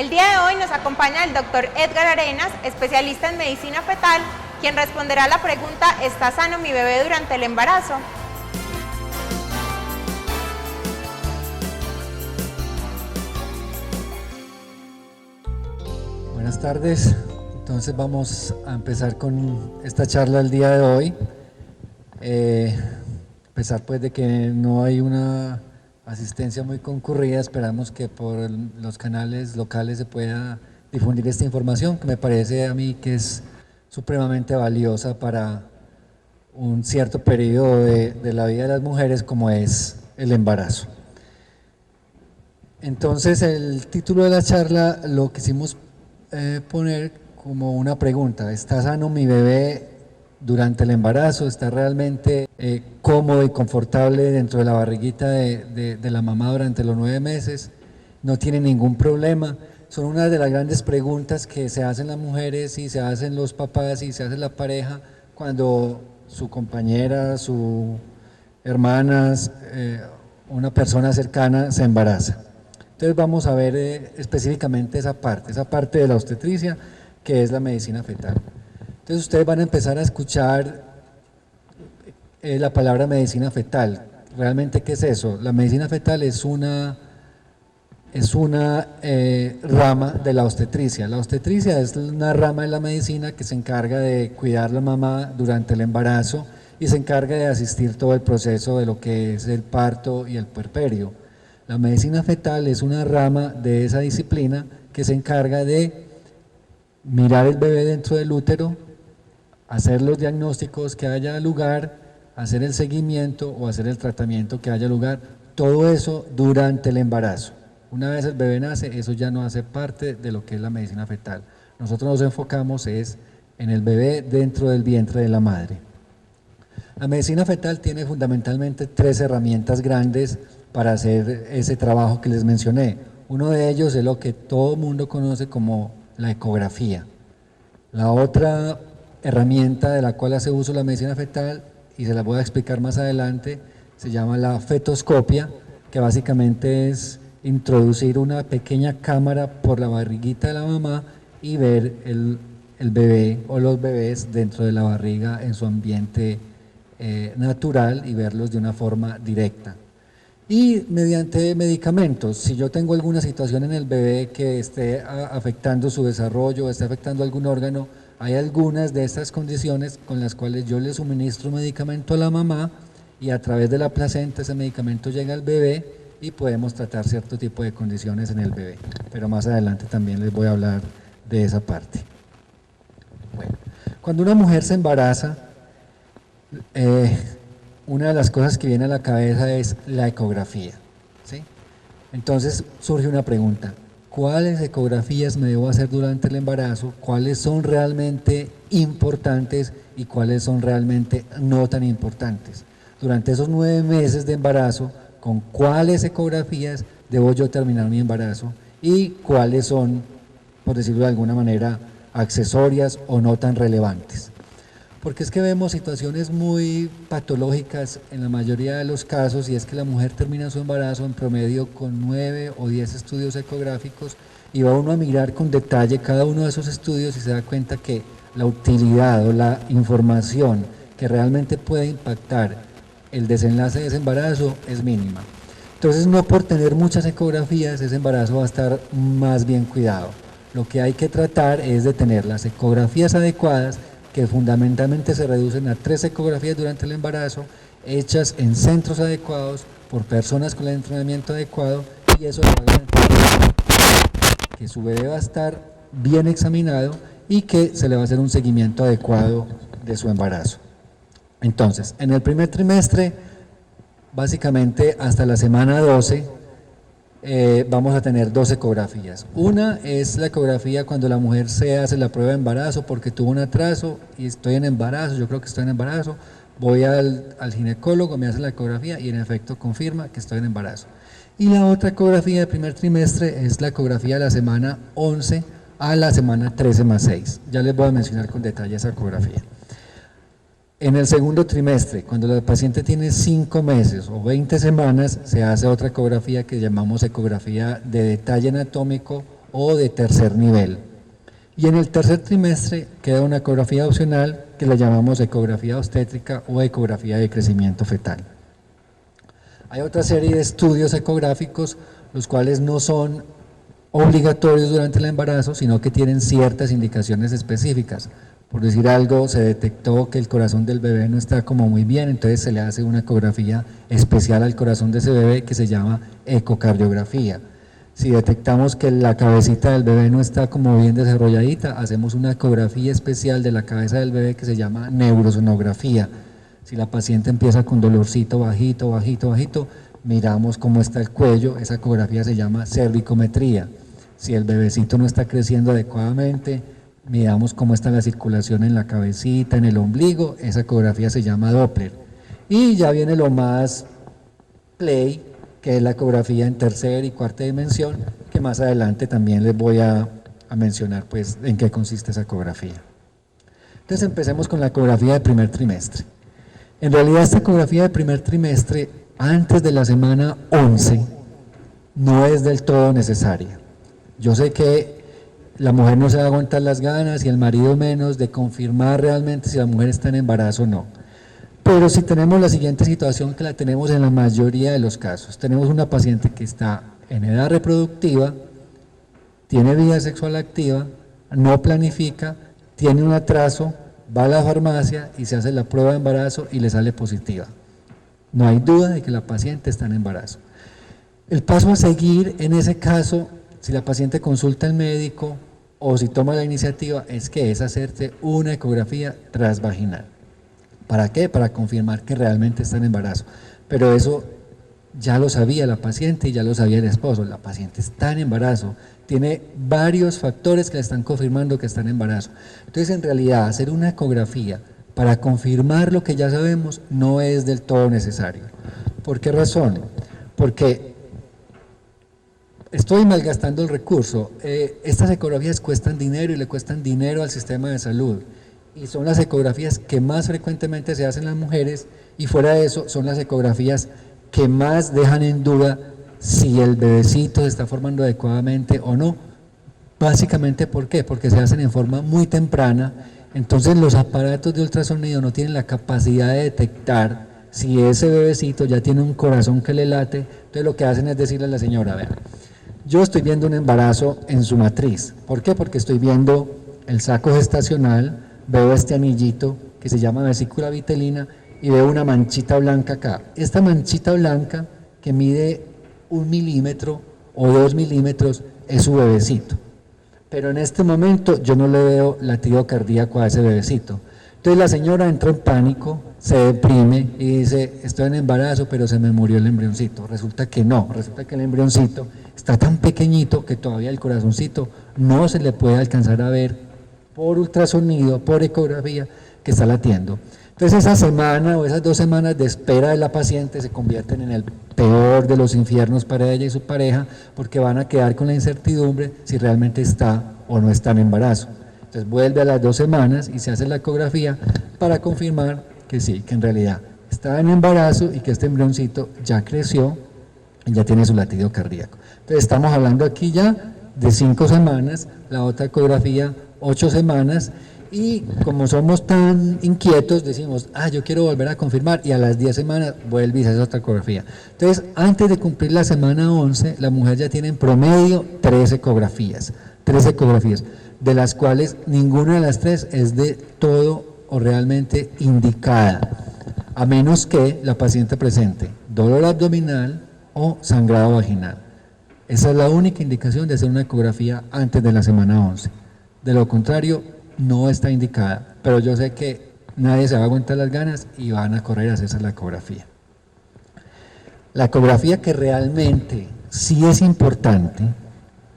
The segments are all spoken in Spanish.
El día de hoy nos acompaña el doctor Edgar Arenas, especialista en medicina fetal, quien responderá a la pregunta ¿está sano mi bebé durante el embarazo? Buenas tardes, entonces vamos a empezar con esta charla el día de hoy. A pesar pues de que no hay una asistencia muy concurrida, esperamos que por los canales locales se pueda difundir esta información, que me parece a mí que es supremamente valiosa para un cierto periodo de la vida de las mujeres, como es el embarazo. Entonces, el título de la charla lo quisimos poner como una pregunta: ¿está sano mi bebé durante el embarazo? ¿Está realmente cómodo y confortable dentro de la barriguita de la mamá durante los 9 meses? ¿No tiene ningún problema? Son una de las grandes preguntas que se hacen las mujeres y se hacen los papás y se hace la pareja cuando su compañera, su hermana, una persona cercana se embaraza. Entonces vamos a ver específicamente esa parte de la obstetricia, que es la medicina fetal. Entonces ustedes van a empezar a escuchar la palabra medicina fetal. ¿Realmente qué es eso? La medicina fetal es una rama de la obstetricia. La obstetricia es una rama de la medicina que se encarga de cuidar a la mamá durante el embarazo y se encarga de asistir todo el proceso de lo que es el parto y el puerperio. La medicina fetal es una rama de esa disciplina que se encarga de mirar el bebé dentro del útero, hacer los diagnósticos que haya lugar, hacer el seguimiento o hacer el tratamiento que haya lugar, todo eso durante el embarazo. Una vez el bebé nace, eso ya no hace parte de lo que es la medicina fetal. Nosotros nos enfocamos en el bebé dentro del vientre de la madre. La medicina fetal tiene fundamentalmente 3 herramientas grandes para hacer ese trabajo que les mencioné. Uno de ellos es lo que todo el mundo conoce como la ecografía. La otra herramienta de la cual hace uso la medicina fetal, y se la voy a explicar más adelante, se llama la fetoscopia, que básicamente es introducir una pequeña cámara por la barriguita de la mamá y ver el bebé o los bebés dentro de la barriga en su ambiente natural y verlos de una forma directa. Y mediante medicamentos, si yo tengo alguna situación en el bebé que esté afectando su desarrollo, esté afectando algún órgano, hay algunas de estas condiciones con las cuales yo le suministro medicamento a la mamá y a través de la placenta ese medicamento llega al bebé y podemos tratar cierto tipo de condiciones en el bebé. Pero más adelante también les voy a hablar de esa parte. Bueno, cuando una mujer se embaraza, una de las cosas que viene a la cabeza es la ecografía, ¿sí? Entonces surge una pregunta: ¿cuáles ecografías me debo hacer durante el embarazo? ¿Cuáles son realmente importantes y cuáles son realmente no tan importantes? Durante esos 9 meses de embarazo, ¿con cuáles ecografías debo yo terminar mi embarazo? Y cuáles son, por decirlo de alguna manera, accesorias o no tan relevantes. Porque es que vemos situaciones muy patológicas en la mayoría de los casos, y es que la mujer termina su embarazo en promedio con 9 o 10 estudios ecográficos, y va uno a mirar con detalle cada uno de esos estudios y se da cuenta que la utilidad o la información que realmente puede impactar el desenlace de ese embarazo es mínima. Entonces, no por tener muchas ecografías ese embarazo va a estar más bien cuidado. Lo que hay que tratar es de tener las ecografías adecuadas, que fundamentalmente se reducen a 3 ecografías durante el embarazo, hechas en centros adecuados, por personas con el entrenamiento adecuado, y eso le va a garantizar que su bebé va a estar bien examinado y que se le va a hacer un seguimiento adecuado de su embarazo. Entonces, en el primer trimestre, básicamente hasta la semana 12, vamos a tener 2 ecografías. Una es la ecografía cuando la mujer se hace la prueba de embarazo porque tuvo un atraso y estoy en embarazo, yo creo que estoy en embarazo, voy al ginecólogo, me hace la ecografía y en efecto confirma que estoy en embarazo. Y la otra ecografía del primer trimestre es la ecografía de la semana 11 a la semana 13+6. Ya les voy a mencionar con detalle esa ecografía. En el segundo trimestre, cuando la paciente tiene 5 meses o 20 semanas, se hace otra ecografía que llamamos ecografía de detalle anatómico o de tercer nivel. Y en el tercer trimestre queda una ecografía opcional que la llamamos ecografía obstétrica o ecografía de crecimiento fetal. Hay otra serie de estudios ecográficos, los cuales no son obligatorios durante el embarazo, sino que tienen ciertas indicaciones específicas. Por decir algo, se detectó que el corazón del bebé no está como muy bien, entonces se le hace una ecografía especial al corazón de ese bebé que se llama ecocardiografía. Si detectamos que la cabecita del bebé no está como bien desarrolladita, hacemos una ecografía especial de la cabeza del bebé que se llama neurosonografía. Si la paciente empieza con dolorcito bajito, bajito, bajito, miramos cómo está el cuello, esa ecografía se llama cervicometría. Si el bebecito no está creciendo adecuadamente, miramos cómo está la circulación en la cabecita, en el ombligo, esa ecografía se llama Doppler. Y ya viene lo más play, que es la ecografía en tercera y cuarta dimensión, que más adelante también les voy a mencionar pues en qué consiste esa ecografía. Entonces empecemos con la ecografía de primer trimestre. En realidad esta ecografía de primer trimestre, antes de la semana 11, no es del todo necesaria. Yo sé que la mujer no se va a aguantar las ganas y el marido menos de confirmar realmente si la mujer está en embarazo o no. Pero si tenemos la siguiente situación, que la tenemos en la mayoría de los casos, tenemos una paciente que está en edad reproductiva, tiene vida sexual activa, no planifica, tiene un atraso, va a la farmacia y se hace la prueba de embarazo y le sale positiva. No hay duda de que la paciente está en embarazo. El paso a seguir en ese caso, si la paciente consulta al médico o si toma la iniciativa, es que es hacerse una ecografía transvaginal. ¿Para qué? Para confirmar que realmente está en embarazo. Pero eso ya lo sabía la paciente y ya lo sabía el esposo. La paciente está en embarazo, tiene varios factores que le están confirmando que está en embarazo. Entonces, en realidad, hacer una ecografía para confirmar lo que ya sabemos no es del todo necesario. ¿Por qué razón? Porque estoy malgastando el recurso. Estas ecografías cuestan dinero y le cuestan dinero al sistema de salud. Y son las ecografías que más frecuentemente se hacen las mujeres y fuera de eso son las ecografías que más dejan en duda si el bebecito se está formando adecuadamente o no. Básicamente, ¿por qué? Porque se hacen en forma muy temprana, entonces los aparatos de ultrasonido no tienen la capacidad de detectar si ese bebecito ya tiene un corazón que le late. Entonces lo que hacen es decirle a la señora, vean, yo estoy viendo un embarazo en su matriz. ¿Por qué? Porque estoy viendo el saco gestacional, veo este anillito que se llama vesícula vitelina y veo una manchita blanca acá. Esta manchita blanca que mide 1 milímetro o 2 milímetros es su bebecito. Pero en este momento yo no le veo latido cardíaco a ese bebecito. Entonces la señora entra en pánico, se deprime y dice, estoy en embarazo pero se me murió el embrioncito. Resulta que no, resulta que el embrioncito está tan pequeñito que todavía el corazoncito no se le puede alcanzar a ver por ultrasonido, por ecografía, que está latiendo. Entonces esa semana o esas 2 semanas de espera de la paciente se convierten en el peor de los infiernos para ella y su pareja, porque van a quedar con la incertidumbre si realmente está o no está en embarazo. Entonces vuelve a las 2 semanas y se hace la ecografía para confirmar que sí, que en realidad está en embarazo y que este embrioncito ya creció y ya tiene su latido cardíaco. Entonces estamos hablando aquí ya de 5 semanas, la otra ecografía 8 semanas, y como somos tan inquietos decimos, yo quiero volver a confirmar, y a las 10 semanas vuelve y se hace otra ecografía. Entonces, antes de cumplir la semana 11, la mujer ya tiene en promedio 3 ecografías, de las cuales ninguna de las 3 es de todo o realmente indicada, a menos que la paciente presente dolor abdominal o sangrado vaginal. Esa es la única indicación de hacer una ecografía antes de la semana 11. De lo contrario, no está indicada, pero yo sé que nadie se va a aguantar las ganas y van a correr a hacerse la ecografía. La ecografía que realmente sí es importante,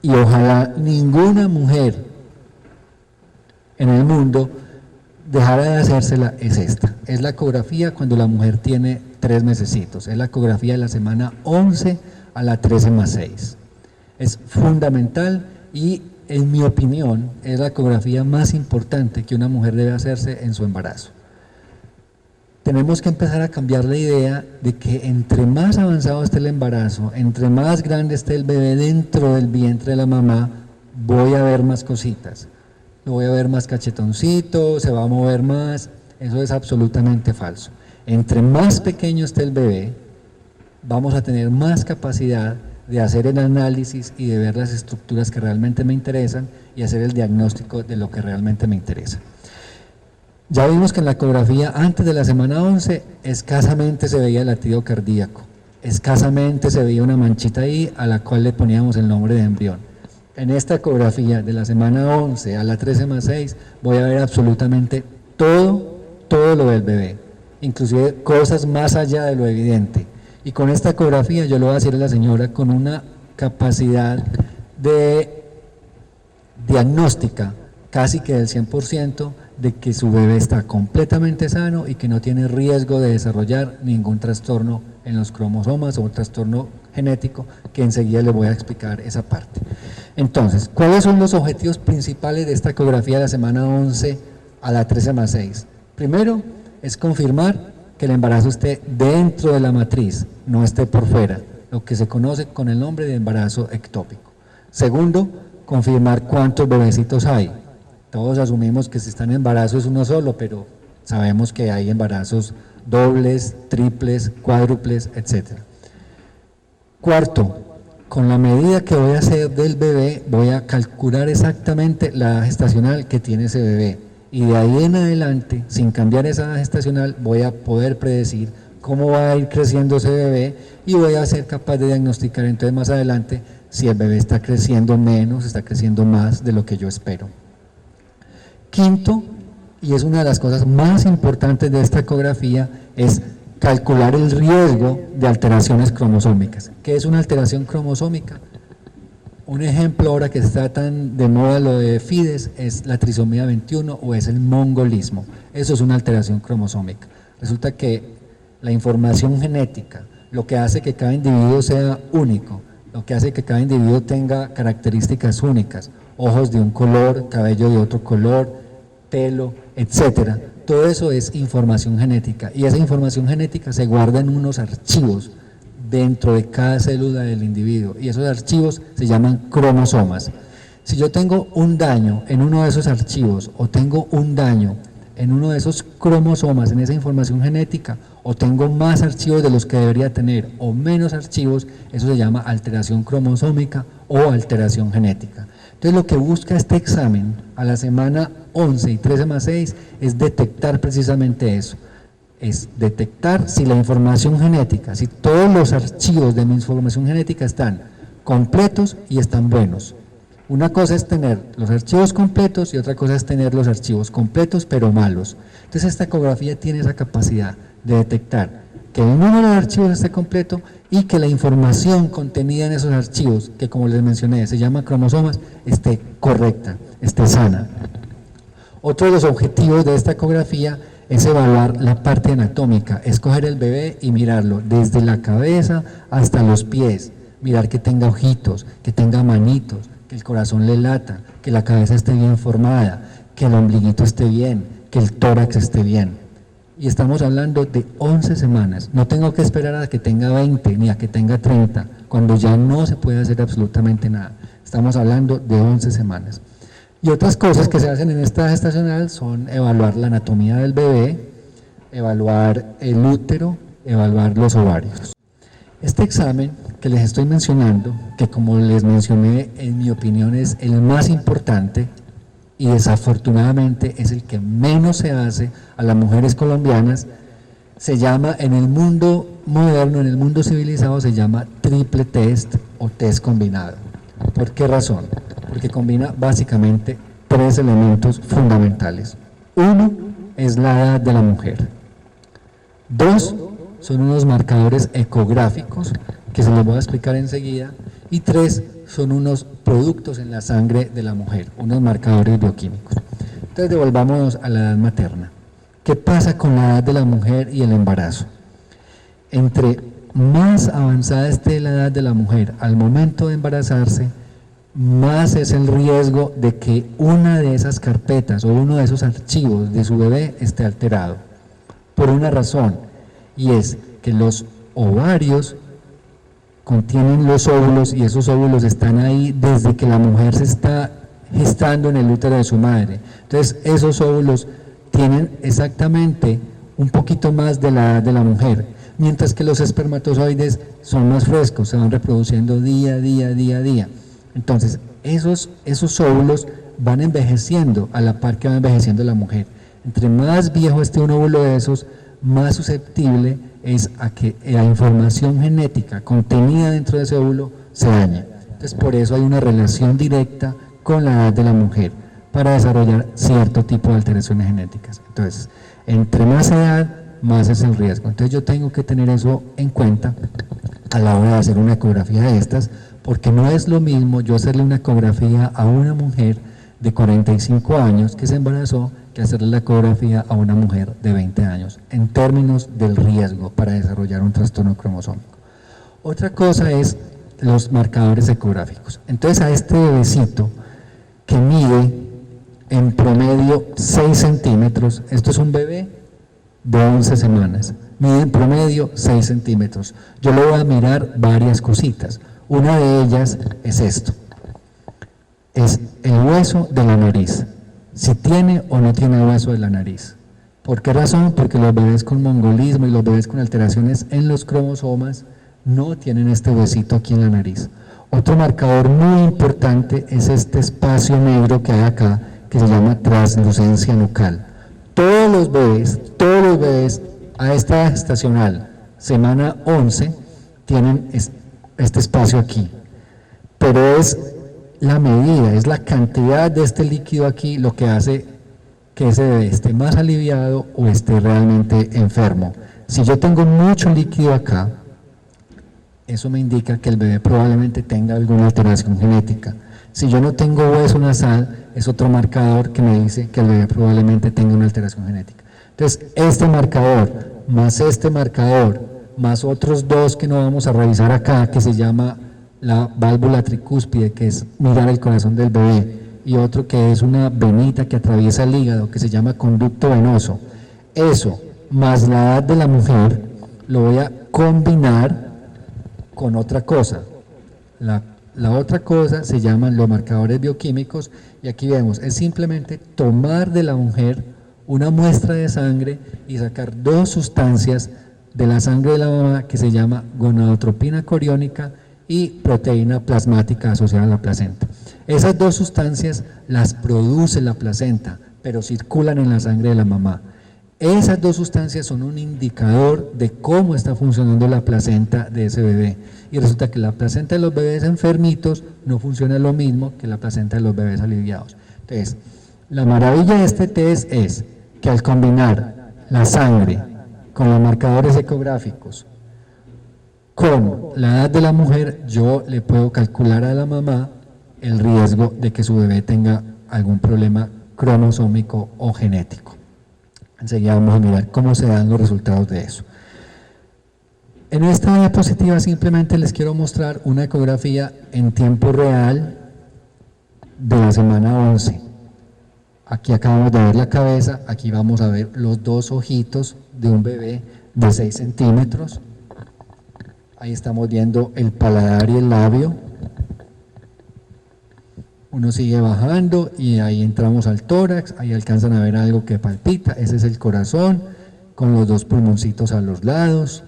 y ojalá ninguna mujer en el mundo dejara de hacérsela, es esta. Es la ecografía cuando la mujer tiene 3 mesecitos, es la ecografía de la semana 11 a la 13+6. Es fundamental y, en mi opinión, es la ecografía más importante que una mujer debe hacerse en su embarazo. Tenemos que empezar a cambiar la idea de que entre más avanzado esté el embarazo, entre más grande esté el bebé dentro del vientre de la mamá, voy a ver más cositas, lo voy a ver más cachetoncito, se va a mover más. Eso es absolutamente falso. Entre más pequeño esté el bebé, vamos a tener más capacidad de hacer el análisis y de ver las estructuras que realmente me interesan y hacer el diagnóstico de lo que realmente me interesa. Ya vimos que en la ecografía antes de la semana 11 escasamente se veía el latido cardíaco, escasamente se veía una manchita ahí a la cual le poníamos el nombre de embrión. En esta ecografía de la semana 11 a la 13+6 voy a ver absolutamente todo lo del bebé, inclusive cosas más allá de lo evidente. Y con esta ecografía yo le voy a decir a la señora con una capacidad de diagnóstica casi que del 100% de que su bebé está completamente sano y que no tiene riesgo de desarrollar ningún trastorno en los cromosomas o un trastorno genético, que enseguida les voy a explicar esa parte. Entonces, ¿cuáles son los objetivos principales de esta ecografía de la semana 11 a la 13+6? Primero, es confirmar que el embarazo esté dentro de la matriz, no esté por fuera, lo que se conoce con el nombre de embarazo ectópico. Segundo, confirmar cuántos bebecitos hay. Todos asumimos que si está en embarazo es uno solo, pero sabemos que hay embarazos dobles, triples, cuádruples, etc. Cuarto, con la medida que voy a hacer del bebé, voy a calcular exactamente la edad gestacional que tiene ese bebé. Y de ahí en adelante, sin cambiar esa edad gestacional, voy a poder predecir cómo va a ir creciendo ese bebé y voy a ser capaz de diagnosticar entonces más adelante si el bebé está creciendo menos, está creciendo más de lo que yo espero. Quinto, y es una de las cosas más importantes de esta ecografía, es calcular el riesgo de alteraciones cromosómicas. ¿Qué es una alteración cromosómica? Un ejemplo ahora que está tan de moda lo de FIDES es la trisomía 21 o es el mongolismo. Eso es una alteración cromosómica. Resulta que la información genética, lo que hace que cada individuo sea único, lo que hace que cada individuo tenga características únicas, ojos de un color, cabello de otro color, pelo, etcétera. Todo eso es información genética y esa información genética se guarda en unos archivos dentro de cada célula del individuo y esos archivos se llaman cromosomas. Si yo tengo un daño en uno de esos archivos o tengo un daño en uno de esos cromosomas, en esa información genética, o tengo más archivos de los que debería tener o menos archivos, eso se llama alteración cromosómica o alteración genética. Entonces lo que busca este examen a la semana 11 y 13+6 es detectar precisamente eso. Es detectar si la información genética, si todos los archivos de mi información genética están completos y están buenos. Una cosa es tener los archivos completos y otra cosa es tener los archivos completos pero malos. Entonces esta ecografía tiene esa capacidad de detectar que el número de archivos esté completo y que la información contenida en esos archivos, que como les mencioné se llama cromosomas, esté correcta, esté sana. Otro de los objetivos de esta ecografía es evaluar la parte anatómica, escoger el bebé y mirarlo desde la cabeza hasta los pies, mirar que tenga ojitos, que tenga manitos, que el corazón le lata, que la cabeza esté bien formada, que el ombliguito esté bien, que el tórax esté bien. Y estamos hablando de 11 semanas, no tengo que esperar a que tenga 20 ni a que tenga 30, cuando ya no se puede hacer absolutamente nada. Estamos hablando de 11 semanas. Y otras cosas que se hacen en esta gestacional son evaluar la anatomía del bebé, evaluar el útero, evaluar los ovarios. Este examen que les estoy mencionando, que como les mencioné, en mi opinión es el más importante y desafortunadamente es el que menos se hace a las mujeres colombianas, se llama en el mundo moderno, en el mundo civilizado, se llama triple test o test combinado. ¿Por qué razón? Porque combina básicamente 3 elementos fundamentales. 1 es la edad de la mujer. 2 son unos marcadores ecográficos que se los voy a explicar enseguida. Y 3 son unos productos en la sangre de la mujer, unos marcadores bioquímicos. Entonces devolvámonos a la edad materna. ¿Qué pasa con la edad de la mujer y el embarazo? Entre más avanzada esté la edad de la mujer al momento de embarazarse, más es el riesgo de que una de esas carpetas o uno de esos archivos de su bebé esté alterado. Por una razón, y es que los ovarios contienen los óvulos y esos óvulos están ahí desde que la mujer se está gestando en el útero de su madre. Entonces esos óvulos tienen exactamente un poquito más de la edad de la mujer, mientras que los espermatozoides son más frescos, se van reproduciendo día a día. Entonces esos óvulos van envejeciendo a la par que va envejeciendo la mujer. Entre más viejo esté un óvulo de esos, más susceptible es a que la información genética contenida dentro de ese óvulo se dañe. Entonces por eso hay una relación directa con la edad de la mujer para desarrollar cierto tipo de alteraciones genéticas. Entonces, entre más edad, más es el riesgo. Entonces yo tengo que tener eso en cuenta a la hora de hacer una ecografía de estas, porque no es lo mismo yo hacerle una ecografía a una mujer de 45 años que se embarazó que hacerle la ecografía a una mujer de 20 años, en términos del riesgo para desarrollar un trastorno cromosómico. Otra cosa es los marcadores ecográficos. Entonces a este bebecito que mide en promedio 6 centímetros, esto es un bebé de 11 semanas, mide en promedio 6 centímetros. Yo le voy a mirar varias cositas. Una de ellas es esto, es el hueso de la nariz, si tiene o no tiene el hueso de la nariz. ¿Por qué razón? Porque los bebés con mongolismo y los bebés con alteraciones en los cromosomas no tienen este huesito aquí en la nariz. Otro marcador muy importante es este espacio negro que hay acá, que se llama translucencia nucal. Todos los bebés a esta edad gestacional, semana 11, tienen este espacio aquí, pero es la medida, es la cantidad de este líquido aquí lo que hace que ese bebé esté más aliviado o esté realmente enfermo. Si yo tengo mucho líquido acá, eso me indica que el bebé probablemente tenga alguna alteración genética. Si yo no tengo hueso nasal, es otro marcador que me dice que el bebé probablemente tenga una alteración genética. Entonces, este marcador, más otros dos que no vamos a revisar acá, que se llama la válvula tricúspide, que es mirar el corazón del bebé, y otro que es una venita que atraviesa el hígado, que se llama conducto venoso. Eso, más la edad de la mujer, lo voy a combinar con otra cosa. La otra cosa se llaman los marcadores bioquímicos, y aquí vemos, es simplemente tomar de la mujer una muestra de sangre y sacar dos sustancias de la sangre de la mamá que se llama gonadotropina coriónica y proteína plasmática asociada a la placenta. Esas dos sustancias las produce la placenta, pero circulan en la sangre de la mamá. Esas dos sustancias son un indicador de cómo está funcionando la placenta de ese bebé. Y resulta que la placenta de los bebés enfermitos no funciona lo mismo que la placenta de los bebés aliviados. Entonces, la maravilla de este test es que al combinar la sangre con los marcadores ecográficos, con la edad de la mujer, yo le puedo calcular a la mamá el riesgo de que su bebé tenga algún problema cromosómico o genético. Enseguida vamos a mirar cómo se dan los resultados de eso. En esta diapositiva simplemente les quiero mostrar una ecografía en tiempo real de la semana 11. Aquí acabamos de ver la cabeza, aquí vamos a ver los dos ojitos de un bebé de 6 centímetros. Ahí estamos viendo el paladar y el labio. Uno sigue bajando y ahí entramos al tórax, ahí alcanzan a ver algo que palpita, ese es el corazón, con los dos pulmoncitos a los lados.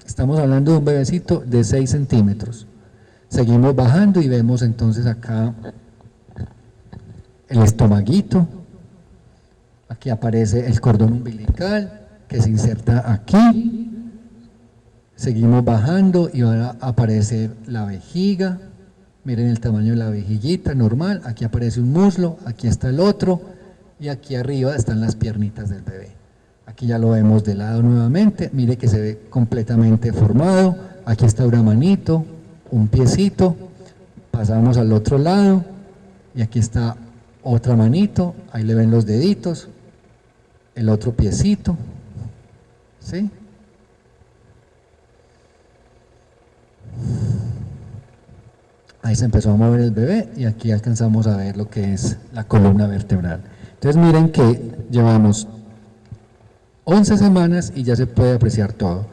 Estamos hablando de un bebecito de 6 centímetros. Seguimos bajando y vemos entonces acá el estomaguito. Aquí aparece el cordón umbilical que se inserta aquí. Seguimos bajando y ahora aparece la vejiga. Miren el tamaño de la vejiguita, normal. Aquí aparece un muslo, aquí está el otro y aquí arriba están las piernitas del bebé. Aquí ya lo vemos de lado nuevamente, mire que se ve completamente formado. Aquí está una manito, un piecito, pasamos al otro lado y aquí está otra manito, ahí le ven los deditos, el otro piecito, ¿sí? Ahí se empezó a mover el bebé y aquí alcanzamos a ver lo que es la columna vertebral. Entonces miren que llevamos 11 semanas y ya se puede apreciar todo.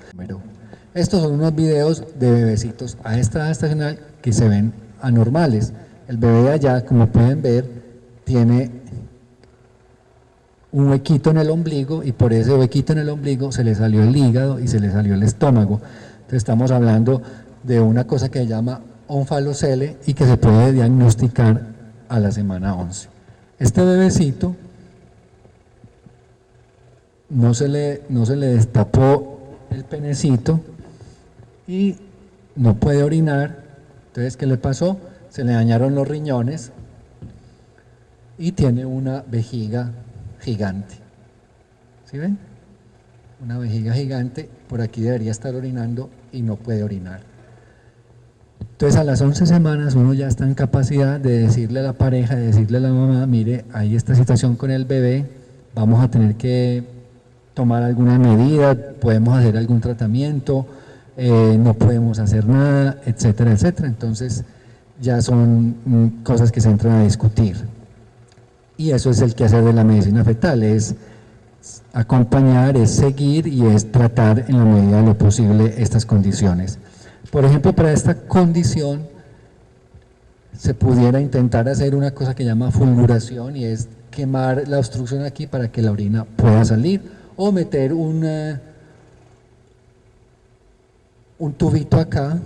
Estos son unos videos de bebecitos a esta edad estacional que se ven anormales. El bebé de allá, como pueden ver, tiene un huequito en el ombligo y por ese huequito en el ombligo se le salió el hígado y se le salió el estómago. Entonces estamos hablando de una cosa que se llama onfalocele y que se puede diagnosticar a la semana 11. Este bebecito no se le destapó el penecito y no puede orinar. Entonces, ¿qué le pasó? Se le dañaron los riñones y tiene una vejiga gigante. ¿Sí ven? Una vejiga gigante, por aquí debería estar orinando y no puede orinar. Entonces a las 11 semanas uno ya está en capacidad de decirle a la pareja, de decirle a la mamá, mire, hay esta situación con el bebé, vamos a tener que tomar alguna medida, podemos hacer algún tratamiento, no podemos hacer nada, etcétera, etcétera. Entonces ya son cosas que se entran a discutir. Y eso es el quehacer de la medicina fetal, es acompañar, es seguir y es tratar en la medida de lo posible estas condiciones. Por ejemplo, para esta condición se pudiera intentar hacer una cosa que llama fulguración y es quemar la obstrucción aquí para que la orina pueda salir o meter un tubito acá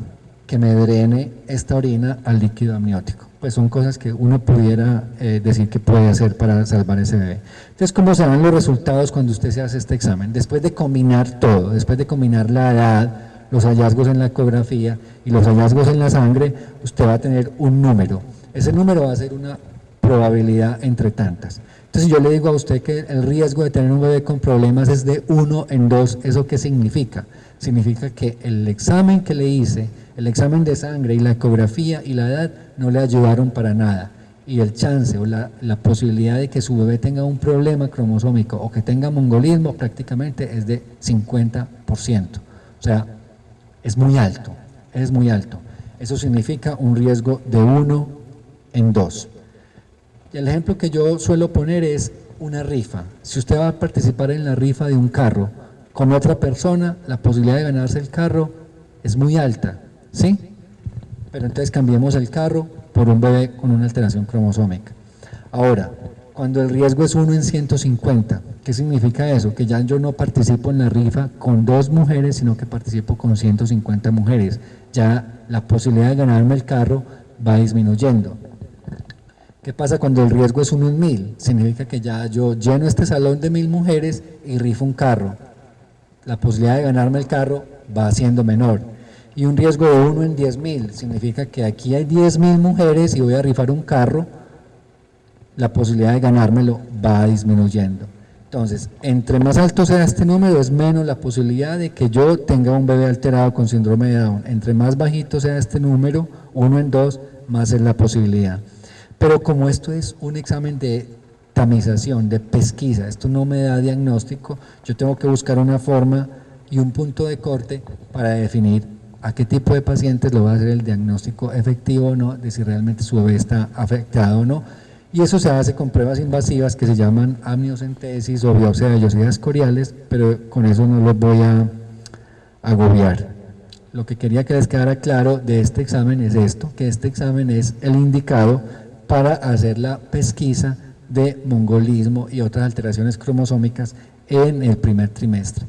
que me drene esta orina al líquido amniótico. Pues son cosas que uno pudiera decir que puede hacer para salvar ese bebé. Entonces, ¿cómo se dan los resultados cuando usted se hace este examen? Después de combinar todo, después de combinar la edad, los hallazgos en la ecografía y los hallazgos en la sangre, usted va a tener un número. Ese número va a ser una probabilidad entre tantas. Entonces, yo le digo a usted que el riesgo de tener un bebé con problemas es de 1 en 2. ¿Eso qué significa? Significa que el examen que le hice, el examen de sangre y la ecografía y la edad no le ayudaron para nada. Y el chance o la posibilidad de que su bebé tenga un problema cromosómico o que tenga mongolismo prácticamente es de 50%. O sea, es muy alto, es muy alto. Eso significa un riesgo de 1 en 2. Y el ejemplo que yo suelo poner es una rifa. Si usted va a participar en la rifa de un carro con otra persona, la posibilidad de ganarse el carro es muy alta, ¿sí? Pero entonces cambiemos el carro por un bebé con una alteración cromosómica. Ahora, cuando el riesgo es 1 en 150, ¿qué significa eso? Que ya yo no participo en la rifa con 2 mujeres, sino que participo con 150 mujeres. Ya la posibilidad de ganarme el carro va disminuyendo. ¿Qué pasa cuando el riesgo es 1 en 1000? Significa que ya yo lleno este salón de 1000 mujeres y rifo un carro. La posibilidad de ganarme el carro va siendo menor. Y un riesgo de 1 en 10.000 significa que aquí hay 10.000 mujeres y voy a rifar un carro, la posibilidad de ganármelo va disminuyendo. Entonces, entre más alto sea este número, es menos la posibilidad de que yo tenga un bebé alterado con síndrome de Down. Entre más bajito sea este número, 1 en 2, más es la posibilidad. Pero como esto es un examen de tamización, de pesquisa, esto no me da diagnóstico, yo tengo que buscar una forma y un punto de corte para definir a qué tipo de pacientes le va a hacer el diagnóstico efectivo o no, de si realmente su bebé está afectado o no. Y eso se hace con pruebas invasivas que se llaman amniocentesis o biopsia de vellosidades coriales, pero con eso no los voy a agobiar. Lo que quería que les quedara claro de este examen es esto, que este examen es el indicado para hacer la pesquisa de mongolismo y otras alteraciones cromosómicas en el primer trimestre.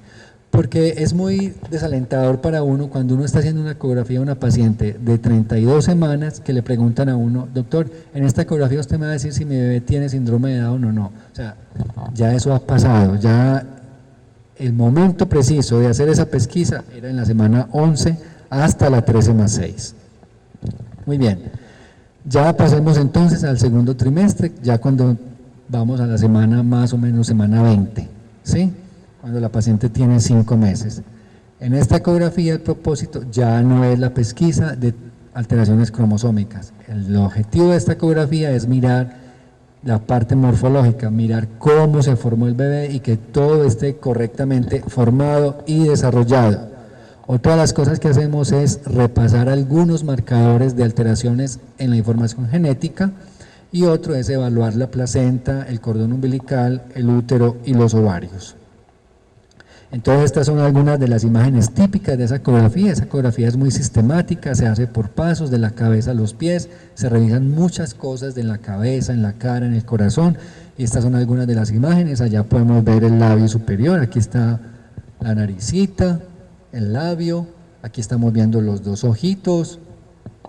Porque es muy desalentador para uno cuando uno está haciendo una ecografía de una paciente de 32 semanas que le preguntan a uno, doctor, en esta ecografía usted me va a decir si mi bebé tiene síndrome de Down o no. O sea, ya eso ha pasado, ya el momento preciso de hacer esa pesquisa era en la semana 11 hasta la 13+6. Muy bien, ya pasemos entonces al segundo trimestre, ya cuando vamos a la semana más o menos semana 20, ¿sí? Cuando la paciente tiene 5 meses. En esta ecografía el propósito ya no es la pesquisa de alteraciones cromosómicas. El objetivo de esta ecografía es mirar la parte morfológica, mirar cómo se formó el bebé y que todo esté correctamente formado y desarrollado. Otra de las cosas que hacemos es repasar algunos marcadores de alteraciones en la información genética y otro es evaluar la placenta, el cordón umbilical, el útero y los ovarios. Entonces estas son algunas de las imágenes típicas de esa ecografía. Esa ecografía es muy sistemática, se hace por pasos de la cabeza a los pies, se revisan muchas cosas de la cabeza, en la cara, en el corazón, y estas son algunas de las imágenes. Allá podemos ver el labio superior, aquí está la naricita, el labio, aquí estamos viendo los dos ojitos,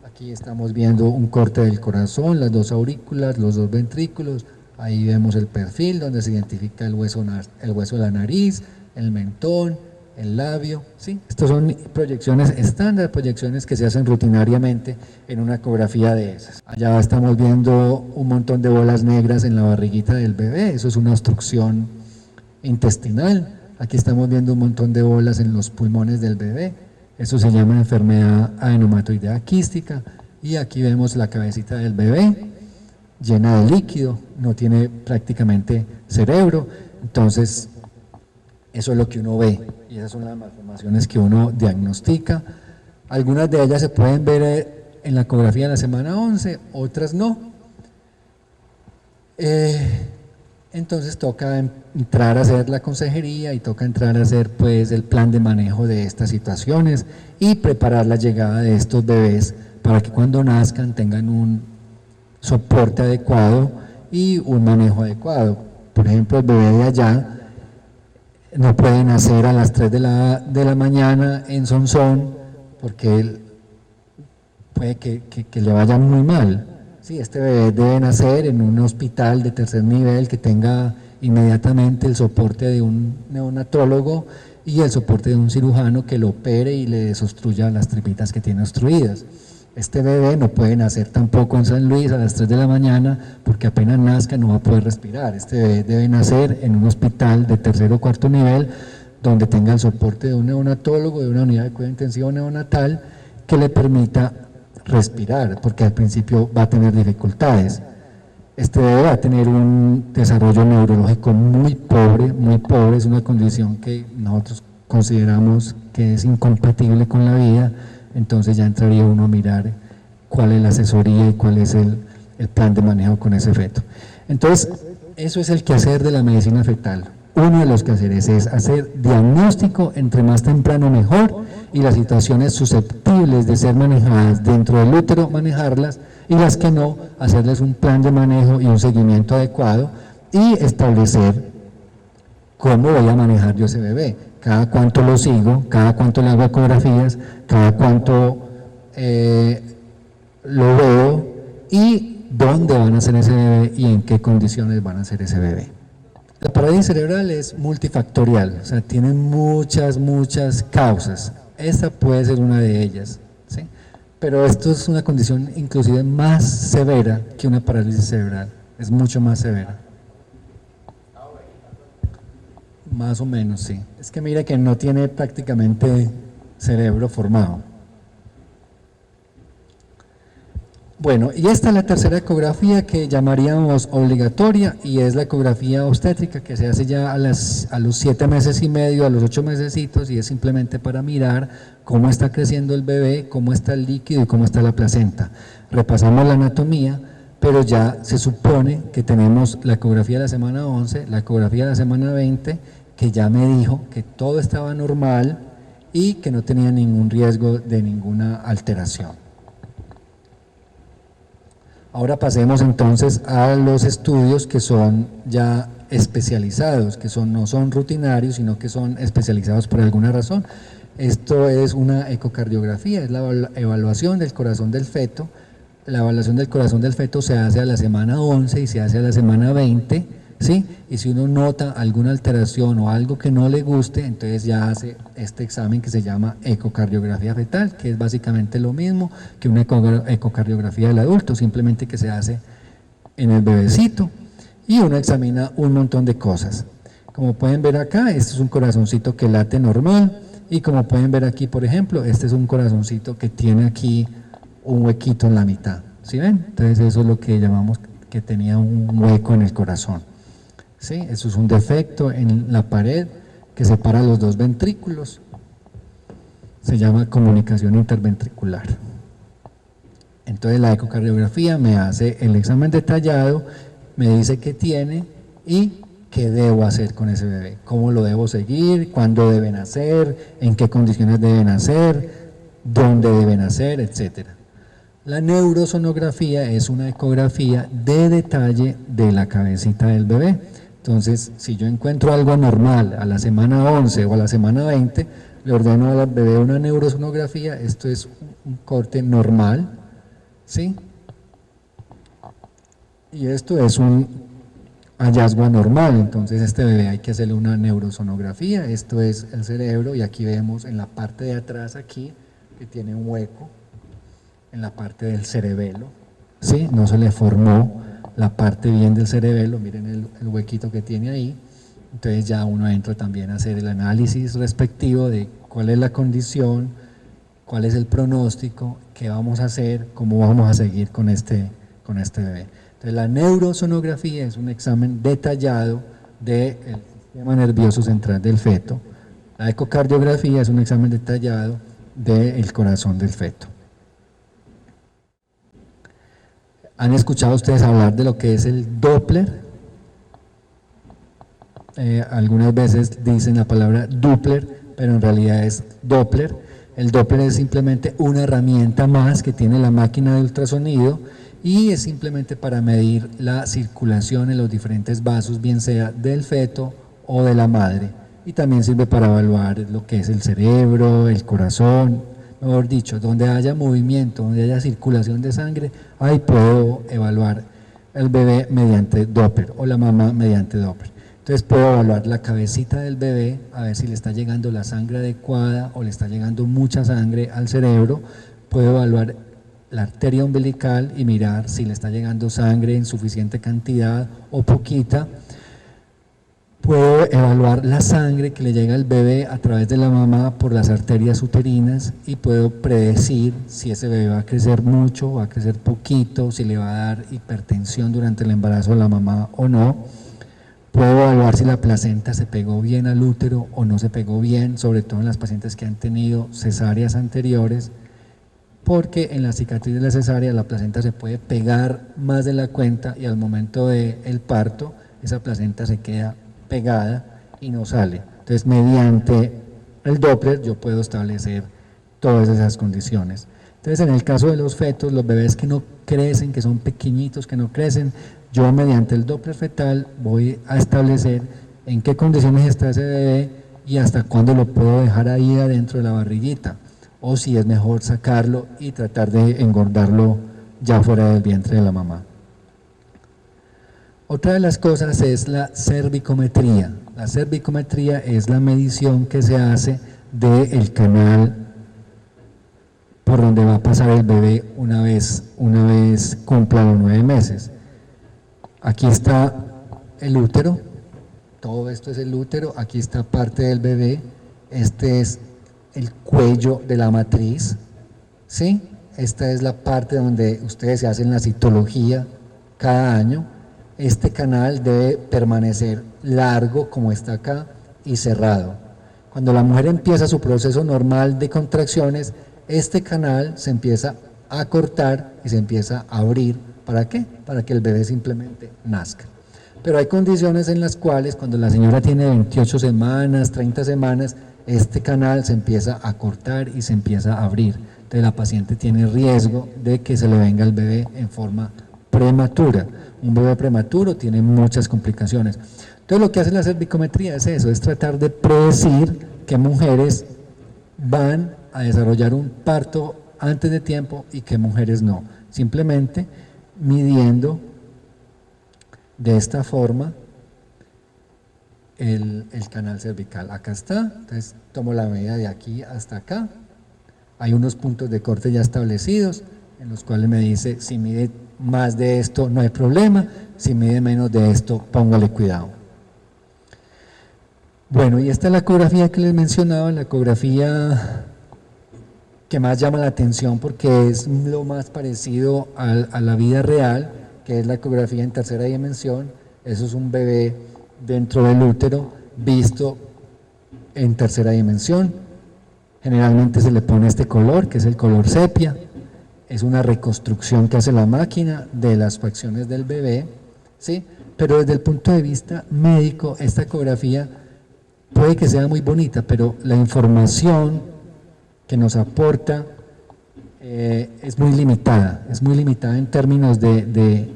aquí estamos viendo un corte del corazón, las dos aurículas, los dos ventrículos, ahí vemos el perfil donde se identifica el hueso de la nariz, el mentón, el labio, ¿sí? Estas son proyecciones estándar, proyecciones que se hacen rutinariamente en una ecografía de esas. Allá estamos viendo un montón de bolas negras en la barriguita del bebé, eso es una obstrucción intestinal. Aquí estamos viendo un montón de bolas en los pulmones del bebé, eso se llama enfermedad adenomatoidea quística, y aquí vemos la cabecita del bebé llena de líquido, no tiene prácticamente cerebro, entonces eso es lo que uno ve, y esas son las malformaciones que uno diagnostica. Algunas de ellas se pueden ver en la ecografía de la semana 11, otras no. Entonces toca entrar a hacer la consejería y toca entrar a hacer pues el plan de manejo de estas situaciones y preparar la llegada de estos bebés para que cuando nazcan tengan un soporte adecuado y un manejo adecuado. Por ejemplo, el bebé de allá no puede nacer a las 3 de la mañana en Sonsón porque él puede que le vaya muy mal. Sí, este bebé debe nacer en un hospital de tercer nivel que tenga inmediatamente el soporte de un neonatólogo y el soporte de un cirujano que lo opere y le desobstruya las tripitas que tiene obstruidas. Este bebé no puede nacer tampoco en San Luis a las 3 de la mañana porque apenas nazca no va a poder respirar. Este bebé debe nacer en un hospital de tercer o cuarto nivel donde tenga el soporte de un neonatólogo, de una unidad de cuidado intensivo neonatal que le permita respirar, porque al principio va a tener dificultades. Este bebé va a tener un desarrollo neurológico muy pobre, es una condición que nosotros consideramos que es incompatible con la vida. Entonces ya entraría uno a mirar cuál es la asesoría y cuál es el plan de manejo con ese feto. Entonces, eso es el quehacer de la medicina fetal. Uno de los quehaceres es hacer diagnóstico, entre más temprano mejor, y las situaciones susceptibles de ser manejadas dentro del útero, manejarlas, y las que no, hacerles un plan de manejo y un seguimiento adecuado, y establecer cómo voy a manejar yo ese bebé. Cada cuánto lo sigo, cada cuánto le hago ecografías, cada cuánto lo veo y dónde van a hacer ese bebé y en qué condiciones van a hacer ese bebé. La parálisis cerebral es multifactorial, o sea, tiene muchas causas. Esta puede ser una de ellas, ¿sí? Pero esto es una condición inclusive más severa que una parálisis cerebral, es mucho más severa. Más o menos, sí. Es que mira que no tiene prácticamente cerebro formado. Bueno, y esta es la tercera ecografía que llamaríamos obligatoria, y es la ecografía obstétrica que se hace ya a los 7 meses y medio, a los 8 mesecitos, y es simplemente para mirar cómo está creciendo el bebé, cómo está el líquido y cómo está la placenta. Repasamos la anatomía, pero ya se supone que tenemos la ecografía de la semana 11, la ecografía de la semana 20, que ya me dijo que todo estaba normal y que no tenía ningún riesgo de ninguna alteración. Ahora pasemos entonces a los estudios que son ya especializados, que no son rutinarios, sino que son especializados por alguna razón. Esto es una ecocardiografía, es la evaluación del corazón del feto. La evaluación del corazón del feto se hace a la semana 11 y se hace a la semana 20, ¿sí? Y si uno nota alguna alteración o algo que no le guste, entonces ya hace este examen que se llama ecocardiografía fetal, que es básicamente lo mismo que una ecocardiografía del adulto, simplemente que se hace en el bebecito y uno examina un montón de cosas. Como pueden ver acá, este es un corazoncito que late normal, y como pueden ver aquí, por ejemplo, este es un corazoncito que tiene aquí un huequito en la mitad, ¿sí ven? Entonces eso es lo que llamamos que tenía un hueco en el corazón. ¿Sí? Eso es un defecto en la pared que separa los dos ventrículos, se llama comunicación interventricular. Entonces la ecocardiografía me hace el examen detallado, me dice qué tiene y qué debo hacer con ese bebé, cómo lo debo seguir, cuándo deben nacer, en qué condiciones deben nacer, dónde deben nacer, etc. La neurosonografía es una ecografía de detalle de la cabecita del bebé. Entonces, si yo encuentro algo anormal a la semana 11 o a la semana 20, le ordeno al bebé una neurosonografía. Esto es un corte normal, ¿sí? Y esto es un hallazgo anormal. Entonces, este bebé hay que hacerle una neurosonografía. Esto es el cerebro y aquí vemos en la parte de atrás aquí que tiene un hueco en la parte del cerebelo, ¿sí? No se le formó la parte bien del cerebelo, miren el huequito que tiene ahí. Entonces ya uno entra también a hacer el análisis respectivo de cuál es la condición, cuál es el pronóstico, qué vamos a hacer, cómo vamos a seguir con este bebé. Entonces la neurosonografía es un examen detallado del sistema nervioso central del feto. La ecocardiografía es un examen detallado del corazón del feto. ¿Han escuchado ustedes hablar de lo que es el Doppler? Algunas veces dicen la palabra Doppler, pero en realidad es Doppler. El Doppler es simplemente una herramienta más que tiene la máquina de ultrasonido y es simplemente para medir la circulación en los diferentes vasos, bien sea del feto o de la madre. Y también sirve para evaluar lo que es el cerebro, el corazón. Mejor dicho, donde haya movimiento, donde haya circulación de sangre, ahí puedo evaluar el bebé mediante Doppler o la mamá mediante Doppler. Entonces puedo evaluar la cabecita del bebé, a ver si le está llegando la sangre adecuada o le está llegando mucha sangre al cerebro. Puedo evaluar la arteria umbilical y mirar si le está llegando sangre en suficiente cantidad o poquita. Puedo evaluar la sangre que le llega al bebé a través de la mamá por las arterias uterinas y puedo predecir si ese bebé va a crecer mucho, va a crecer poquito, si le va a dar hipertensión durante el embarazo a la mamá o no. Puedo evaluar si la placenta se pegó bien al útero o no se pegó bien, sobre todo en las pacientes que han tenido cesáreas anteriores, porque en la cicatriz de la cesárea la placenta se puede pegar más de la cuenta y al momento del parto esa placenta se queda pegada y no sale. Entonces mediante el Doppler yo puedo establecer todas esas condiciones. Entonces en el caso de los fetos, los bebés que no crecen, que son pequeñitos, que no crecen, yo mediante el Doppler fetal voy a establecer en qué condiciones está ese bebé y hasta cuándo lo puedo dejar ahí adentro de la barriguita, o si es mejor sacarlo y tratar de engordarlo ya fuera del vientre de la mamá. Otra de las cosas es la cervicometría. La cervicometría es la medición que se hace del canal por donde va a pasar el bebé una vez cumpla los 9 meses. Aquí está el útero, todo esto es el útero, aquí está parte del bebé, este es el cuello de la matriz, ¿sí? Esta es la parte donde ustedes se hacen la citología cada año. Este canal debe permanecer largo como está acá y cerrado. Cuando la mujer empieza su proceso normal de contracciones, este canal se empieza a cortar y se empieza a abrir. ¿Para qué? Para que el bebé simplemente nazca. Pero hay condiciones en las cuales cuando la señora tiene 28 semanas, 30 semanas, este canal se empieza a cortar y se empieza a abrir. Entonces la paciente tiene riesgo de que se le venga el bebé en forma prematura. Un bebé prematuro tiene muchas complicaciones. Entonces lo que hace la cervicometría es eso, es tratar de predecir qué mujeres van a desarrollar un parto antes de tiempo y qué mujeres no. Simplemente midiendo de esta forma el canal cervical. Acá está, entonces tomo la medida de aquí hasta acá. Hay unos puntos de corte ya establecidos en los cuales me dice si mide más de esto no hay problema, si mide menos de esto póngale cuidado. Bueno, y esta es la ecografía que les mencionaba, la ecografía que más llama la atención porque es lo más parecido a la vida real, que es la ecografía en tercera dimensión. Eso es un bebé dentro del útero visto en tercera dimensión. Generalmente se le pone este color, que es el color sepia. Es una reconstrucción que hace la máquina de las facciones del bebé, ¿sí? Pero desde el punto de vista médico, esta ecografía puede que sea muy bonita, pero la información que nos aporta es muy limitada en términos de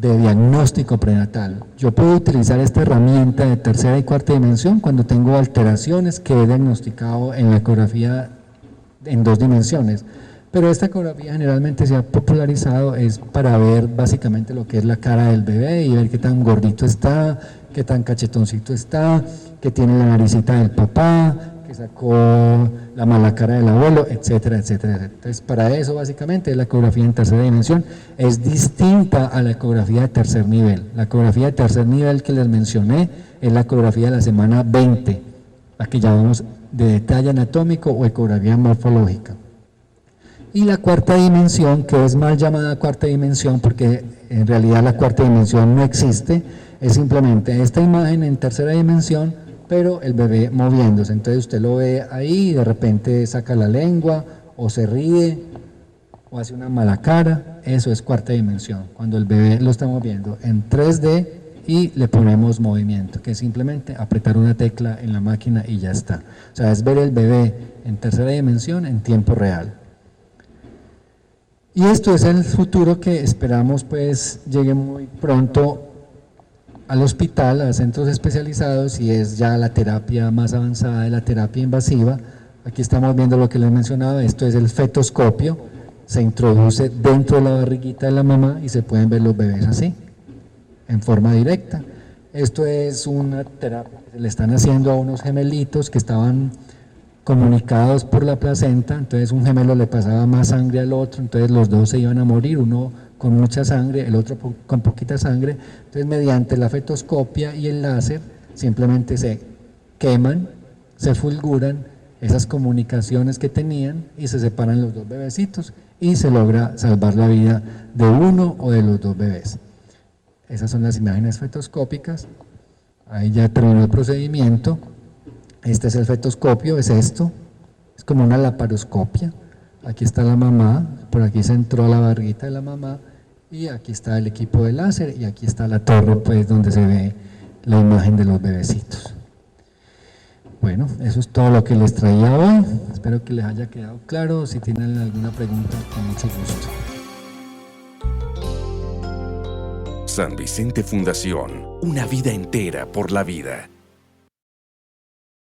diagnóstico prenatal. Yo puedo utilizar esta herramienta de tercera y cuarta dimensión cuando tengo alteraciones que he diagnosticado en la ecografía en 2 dimensiones, pero esta ecografía generalmente se ha popularizado es para ver básicamente lo que es la cara del bebé y ver qué tan gordito está, qué tan cachetoncito está, que tiene la naricita del papá, que sacó la mala cara del abuelo, etcétera, etcétera, etcétera. Entonces, para eso básicamente la ecografía en tercera dimensión es distinta a la ecografía de tercer nivel. La ecografía de tercer nivel que les mencioné es la ecografía de la semana 20, la que llamamos de detalle anatómico o ecografía morfológica. Y la cuarta dimensión, que es mal llamada cuarta dimensión porque en realidad la cuarta dimensión no existe, es simplemente esta imagen en tercera dimensión, pero el bebé moviéndose. Entonces usted lo ve ahí y de repente saca la lengua o se ríe o hace una mala cara. Eso es cuarta dimensión, cuando el bebé lo estamos viendo en 3D y le ponemos movimiento, que es simplemente apretar una tecla en la máquina y ya está. O sea, es ver el bebé en tercera dimensión en tiempo real. Y esto es el futuro que esperamos pues llegue muy pronto al hospital, a centros especializados, y es ya la terapia más avanzada de la terapia invasiva. Aquí estamos viendo lo que les mencionaba, esto es el fetoscopio, se introduce dentro de la barriguita de la mamá y se pueden ver los bebés así, en forma directa. Esto es una terapia que le están haciendo a unos gemelitos que estaban comunicados por la placenta, entonces un gemelo le pasaba más sangre al otro, entonces los dos se iban a morir, uno con mucha sangre, el otro con poquita sangre. Entonces mediante la fetoscopia y el láser simplemente se queman, se fulguran esas comunicaciones que tenían y se separan los 2 bebecitos y se logra salvar la vida de uno o de los 2 bebés. Esas son las imágenes fetoscópicas. Ahí ya terminó el procedimiento. Este es el fetoscopio, es esto, es como una laparoscopia. Aquí está la mamá, por aquí se entró la barriguita de la mamá y aquí está el equipo de láser y aquí está la torre pues donde se ve la imagen de los bebecitos. Bueno, eso es todo lo que les traía hoy, espero que les haya quedado claro. Si tienen alguna pregunta, con mucho gusto. San Vicente Fundación, una vida entera por la vida.